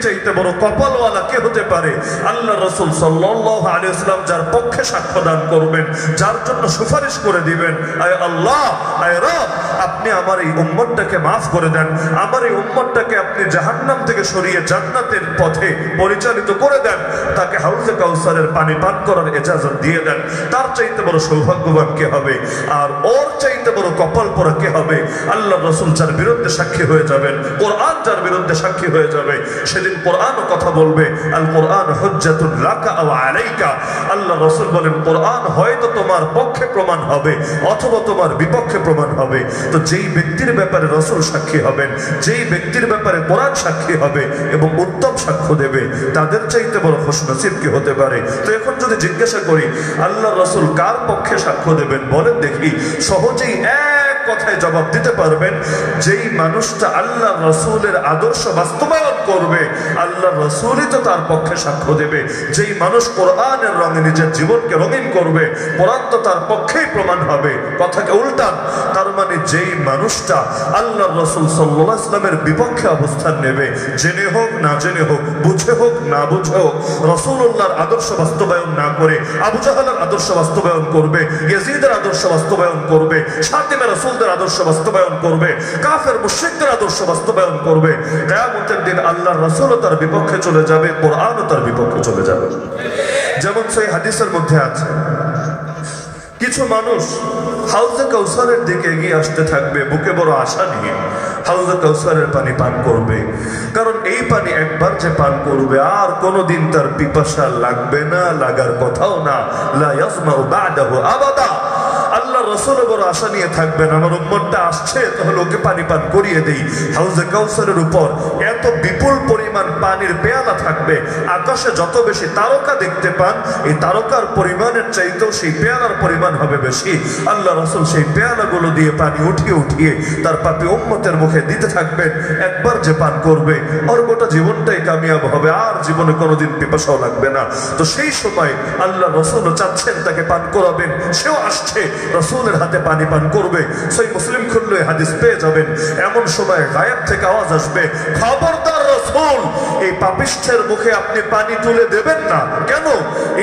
চাইতে বড় কপালওয়ালা কে হতে পারে? আল্লাহ রাসূল সাল্লাল্লাহু আলাইহি ওয়াসাল্লাম যার পক্ষে সাক্ষ্য দান করবেন, যার জন্য সুপারিশ করে দিবেন, আয় আল্লাহ, আয় রব, আপনি আমার এই উম্মতটাকে মাফ করে দেন, আমার এই উম্মতটাকে আপনি জাহান্নাম থেকে সরিয়ে জান্নাতের পথে পরিচালিত করে দেন, তাকে হাউজে কাউসারের পানি পান করার ইজাজত দিয়ে দেন। তার চাইতে বড় সৌভাগ্যবান কে হবে? আর ওর চাইতে বড় কপাল পোড়া কে হবে? আল্লাহ রাসূল যার বিরুদ্ধে সাক্ষী হয়ে যাবেন, কোরআন যার বিরুদ্ধে সাক্ষী হয়ে যাবে, সেদিন কোরআনও কথা বলবে। আল কোরআন হুজ্জাতুল লাকা আও আলাইকা। আল্লাহ রাসূল বলেন, কোরআন হয়তো তোমার পক্ষে প্রমাণ হবে অথবা তোমার বিপক্ষে প্রমাণ হবে। তো যেই ব্যক্তির ব্যাপারে রাসূল সাক্ষী হবেন, যেই ব্যক্তির ব্যাপারে কোরআন সাক্ষী হবে এবং উত্তম সাক্ষ্য দেবে, তাদের চাইতে বড় খুশনসিব কি হতে পারে? তো এখন যদি জিজ্ঞাসা করি আল্লাহ রাসূল কার পক্ষে সাক্ষ্য দেবেন, বলেন দেখি। সহজেই এক কথায় জবাব দিতে পারবেন, যেই মানুষটা আল্লাহ রাসূলের আদর্শ বাস্তবায়ন করবে, আল্লাহ রাসূলই তো তার পক্ষে সাক্ষ্য দেবে। যেই মানুষ কোরআনের রঙে নিজের জীবনকে রঙিন করবে, কোরআন তো তার পক্ষেই প্রমাণ হবে। কথাকে উল্টান, তার মানে যেই মানুষটা আল্লাহ রাসূল সাল্লাল্লাহু আলাইহি ওয়াসাল্লামের বিপক্ষে অবস্থান নেবে, জেনে হোক না জেনে হোক, বুঝে হোক না বুঝে হোক, রাসূলুল্লাহর আদর্শ বাস্তবায়ন না করে আবু জাহলের আদর্শ বাস্তবায়ন করবে, ইয়াজিদের আদর্শ বাস্তবায়ন করবে, শাতিমে রাসূলদের আদর্শ বাস্তবায়ন করবে, কাফের মুশরিকদের আদর্শ বাস্তবায়ন করবে, কিয়ামতের দিন আল্লাহর রাসূলও তার বিপক্ষে চলে যাবে, কোরআনও তার বিপক্ষে চলে যাবে। যেমন সেই হাদিসের মধ্যে আছে, কিছু মানুষ হাউজে কাউসারের দিকে এগিয়ে আসতে থাকবে বুকে বড় আশা নিয়ে, হাউজে কাউসারের পানি পান করবে, কারণ এই পানি একবার যে পান করবে আর কোনোদিন তার পিপাসা লাগবে না, লাগার কথাও না। লা ইয়াজমাউ বা'দাহু আবাদা। আল্লাহ রাসূল বড় আশা নিয়ে থাকবেন, আমার উম্মতটা আসছে, তাহলে ওকে পানি পান করিয়ে দেই। হাউজে কাউসারের উপর এত বিপুল পরিমাণ পানির পেয়ালা থাকবে, আকাশে যত বেশি তারকা দেখতে পান, এই তারকার পরিমাণের চাইতেও সেই পেয়ালার পরিমাণ হবে বেশি। আল্লাহ রাসূল সেই পেয়ালাগুলো দিয়ে পানি উঠিয়ে উঠিয়ে তার পাপী উম্মতের মুখে দিতে থাকবেন। একবার যে পান করবে ওর গোটা জীবনটাই কামিয়াব হবে, আর জীবনে কোনোদিন পিপাসাও লাগবে না। তো সেই সময় আল্লাহ রাসূলও চাচ্ছেন তাকে পান করাবেন, সেও আসছে, রাসূলের হাতে পানি পান করবে। সেই মুসলিম খুললে হাদিস পেয়ে যাবেন। এমন সময় গায়েব থেকে আওয়াজ আসবে, খবরদার রাসূল, এই পাপিষ্ঠের মুখে আপনি পানি তুলে দেবেন না। কেন?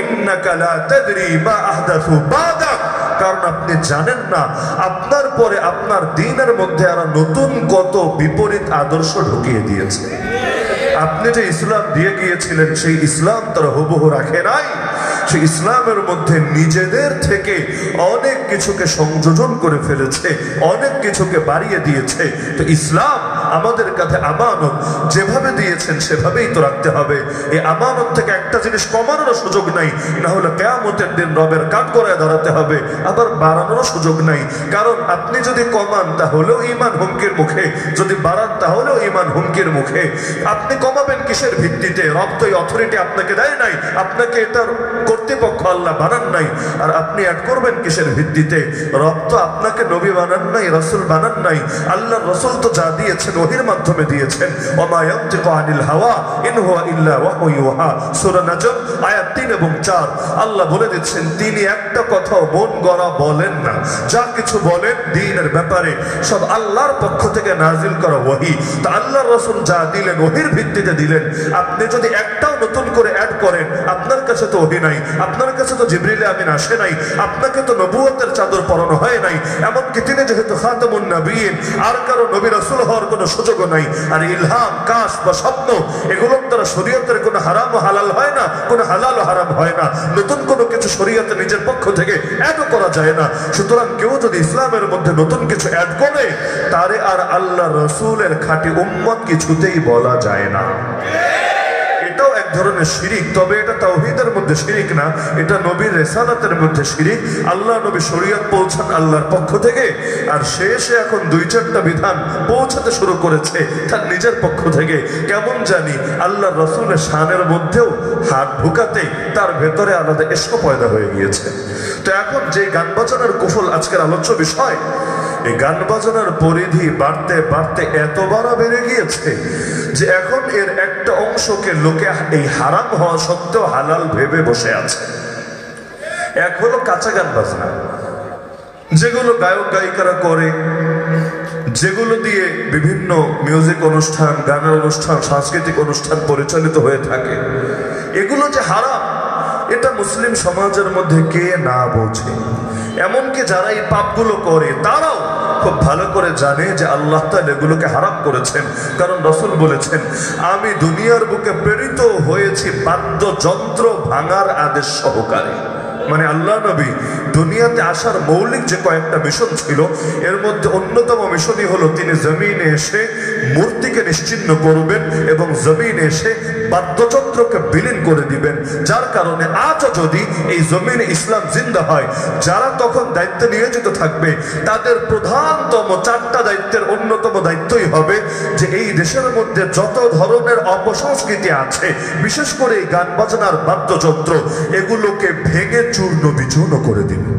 ইন্নাকা লা তাদরি মা আহদাসু বাদাক। কারণ আপনি জানেন না আপনার পরে আপনার দ্বীনের মধ্যে আর নতুন কত বিপরীত আদর্শ ঢুকিয়ে দিয়েছে। আপনি যে ইসলাম দিয়ে গিয়েছিলেন সেই ইসলাম তারা হুবহু রাখে নাই। সেই ইসলামের মধ্যে নিজেদের থেকে অনেক কিছুকে সংযোজন করে ফেলেছে, অনেক কিছুকে বাড়িয়ে দিয়েছে। তো ইসলাম আমাদের কাছে আমানত, যেভাবে দিয়েছেন সেভাবেই তো রাখতে হবে। এই আমানত থেকে একটা জিনিস কমানোর সুযোগ নাই, না হলে কিয়ামতের দিন রবের কাঠ করে দাঁড়াতে হবে। আবার বাড়ানোর সুযোগ নাই, কারণ আপনি যদি কমান তাহলেও ঈমান হুমকির মুখে, যদি বাড়ান তাহলেও ঈমান হুমকির মুখে। আপনি কমাবেন কিসের ভিত্তিতে? রব তো এই অথরিটি আপনাকে দেয় নাই, আপনাকে এটার কর্তৃপক্ষ আল্লাহ বানান নাই। আর আপনি অ্যাড করবেন কিসের ভিত্তিতে? রব তো আপনাকে নবী বানান নাই, রাসূল বানান নাই। আল্লাহ রাসূল তো যা দিয়েছেন ওহীর মাধ্যমে দিয়েছেন। ওমা ইয়ানতিকু আনিল হাওয়া ইন হুয়া ইল্লা ওয়াহয়ু ইউহা। সূরা নাজম আয়াত 3 এবং 4 আল্লাহ বলে দিচ্ছেন, তিনি একটা কথাও মন গড়া বলেন না। যা কিছু বলেন দ্বীনের ব্যাপারে সব আল্লাহর পক্ষ থেকে নাজিল করা ওহী। তো আল্লাহর রাসূল যা দিলেন ওহীর ভিত্তিতে দিলেন। আপনি যদি একটাও নতুন করে অ্যাড করেন, আপনার কাছে তো ওহী নাই, আপনার কাছে তো জিবরিল আমিন আসে নাই, আপনাকে তো নবুয়তের চাদর পরানো হয় নাই। এমনকি তিনি যেহেতু খাতামুন নবীন, আর কারো নবী রাসূল হওয়ার কোনো সুযোগও নাই। আর ইলহাম, কাশ বা স্বপ্ন, এগুলোর দ্বারা শরীয়তের কোনো হারাম ও হালাল হয় না, কোনো হালাল ও হারাম হয় না। নতুন কোনো কিছু শরীয়তে নিজের পক্ষ থেকে অ্যাডও করা যায় না। সুতরাং কেউ যদি ইসলামের মধ্যে নতুন কিছু অ্যাড করে, তারে আর আল্লাহ রাসূলের খাঁটি উম্মত কিছুতেই বলা যায় না। এটাও এক ধরনের শিরিক, তবে এটা তাওহীদের মধ্যে শিরিক না, এটা নবীর রিসালাতের মধ্যে শিরিক। আল্লাহ নবী শরীয়ত পৌঁছান আল্লাহর পক্ষ থেকে, আর শেষে এখন 2-4টা বিধান পৌঁছাতে শুরু করেছে তার নিজের পক্ষ থেকে। কেমন জানি আল্লাহ রাসূলের শানের মধ্যেও হাত ঢুকাতে তার ভেতরে আলাদা ইশক পয়দা হয়ে গিয়েছে। তো এখন যে গান বাজনার কুফল আজকের আলোচ্য বিষয়, এই গান বাজনার পরিধি বাড়তে বাড়তে এতবার বেড়ে গিয়েছে যে এখন এর একটা অংশকে লোকে এই হারাম হওয়া সত্ত্বেও হালাল ভেবে বসে আছে। এক হলো কাঁচা গান বাজনা, যেগুলো গায়ক গায়িকারা করে, যেগুলো দিয়ে বিভিন্ন মিউজিক অনুষ্ঠান, গানের অনুষ্ঠান, সাংস্কৃতিক অনুষ্ঠান পরিচালিত হয়ে থাকে, এগুলো যে হারাম এটা মুসলিম সমাজের মধ্যে কে না বোঝে। এমনকি যারা এই পাপগুলো করে তারাও খুব ভালো করে জানে যে আল্লাহ তাআলা এগুলোকে হারাম করেছেন। কারণ রাসূল বলেছেন, আমি দুনিয়ার বুকে প্রেরিত হয়েছি বাদ্যযন্ত্র ভাঙার আদেশ সহকারে। মানে আল্লাহ নবী দুনিয়াতে আসার মৌলিক যে কয়েকটা মিশন ছিল, এর মধ্যে অন্যতম মিশনই হলো তিনি জমিনে এসে মূর্তিকে নিশ্চিহ্ন করবেন এবং জমিনে এসে বাদ্যযন্ত্রকে বিলীন করে দিবেন। যার কারণে আজও যদি এই জমিনে ইসলাম জিন্দা হয়, যারা তখন দায়িত্বে নিয়োজিত থাকবে তাদের প্রধানতম 4টা দায়িত্বের অন্যতম দায়িত্বই হবে যে এই দেশের মধ্যে যত ধরনের অপসংস্কৃতি আছে, বিশেষ করে এই গান বাজনার বাদ্যযন্ত্র, এগুলোকে ভেঙে চূর্ণ বিচূর্ণ করে দিবে।